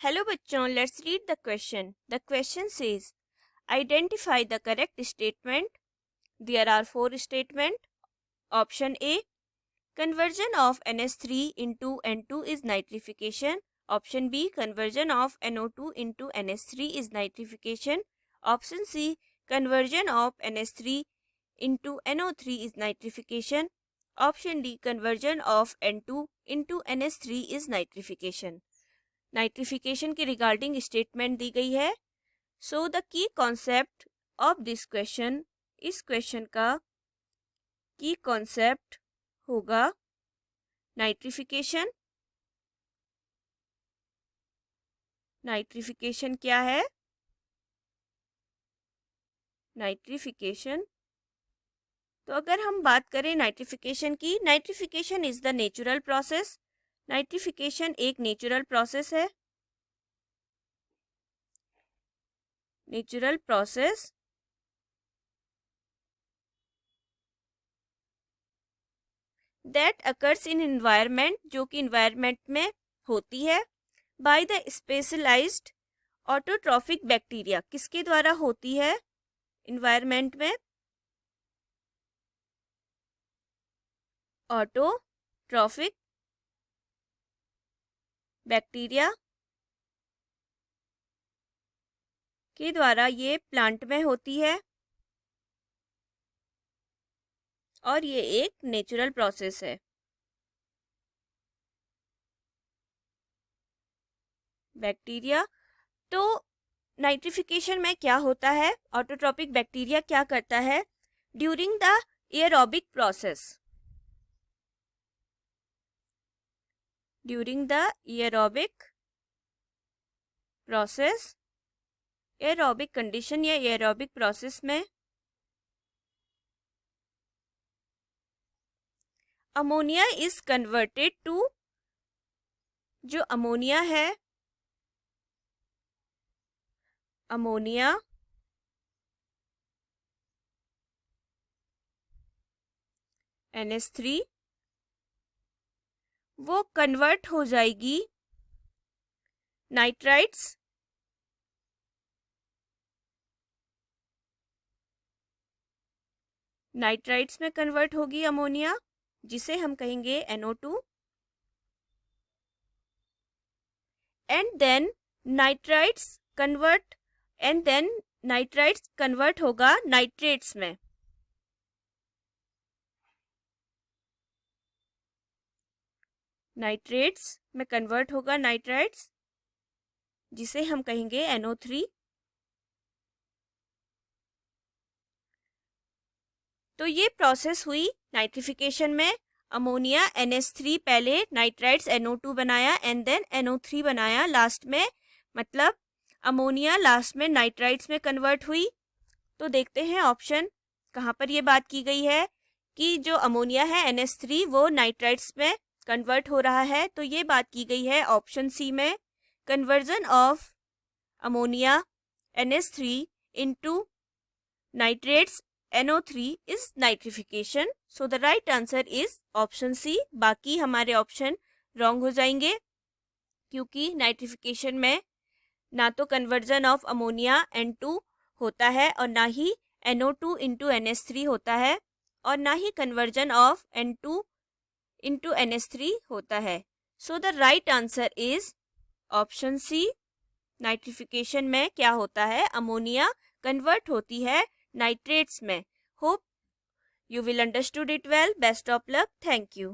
Hello बच्चों, let's read the question. The question says identify the correct statement. There are four statement. Option A, conversion of NH3 into N2 is nitrification. Option B, conversion of NO2 into NH3 is nitrification. Option C, conversion of NH3 into NO3 is nitrification. Option D, conversion of N2 into NH3 is nitrification. Nitrification की regarding statement दी गई है. So the key concept of this question, इस question का की concept होगा nitrification. Nitrification क्या है? Nitrification, तो अगर हम बात करें नाइट्रिफिकेशन की, nitrification is the natural process. Nitrification एक नेचुरल प्रोसेस है. Natural process that occurs in environment, जो कि एनवायरनमेंट में होती है, by the specialised autotrophic bacteria. किसके द्वारा होती है एनवायरनमेंट में? ऑटोट्रॉफिक बैक्टीरिया के द्वारा ये प्लांट में होती है और ये एक नेचुरल प्रोसेस है. बैक्टीरिया, तो नाइट्रिफिकेशन में क्या होता है? ऑटोट्रॉपिक बैक्टीरिया क्या करता है? During the aerobic process, during the aerobic process, aerobic condition या एयरोबिक प्रोसेस में अमोनिया इज कन्वर्टेड टू, जो अमोनिया है, अमोनिया NH3 वो कन्वर्ट हो जाएगी नाइट्राइट्स, नाइट्राइट्स में कन्वर्ट होगी अमोनिया, जिसे हम कहेंगे NO2. And then nitrites convert, and then nitrites convert होगा नाइट्रेट्स में. नाइट्रेट्स में कन्वर्ट होगा नाइट्राइट्स, जिसे हम कहेंगे NO3. तो ये प्रोसेस हुई नाइट्रिफिकेशन में. अमोनिया NH3 पहले नाइट्राइट्स NO2 बनाया एंड देन NO3 बनाया लास्ट में, मतलब अमोनिया लास्ट में नाइट्राइट्स में कन्वर्ट हुई. तो देखते हैं ऑप्शन कहाँ पर ये बात की गई है कि जो अमोनिया है NH3 वो नाइट्राइट्स में कन्वर्ट हो रहा है. तो ये बात की गई है ऑप्शन सी में, conversion of ammonia NH3 into nitrates NO3 is nitrification. So the right answer is option C. बाकी हमारे ऑप्शन रॉन्ग हो जाएंगे, क्योंकि नाइट्रिफिकेशन में ना तो कन्वर्जन ऑफ अमोनिया N2 होता है और ना ही NO2 इंटू NH3 होता है और ना ही conversion of N2 into NH3 होता है. So the right answer is option C. Nitrification में क्या होता है? अमोनिया कन्वर्ट होती है नाइट्रेट्स में. Hope you will understood it well. Best of luck. Thank you.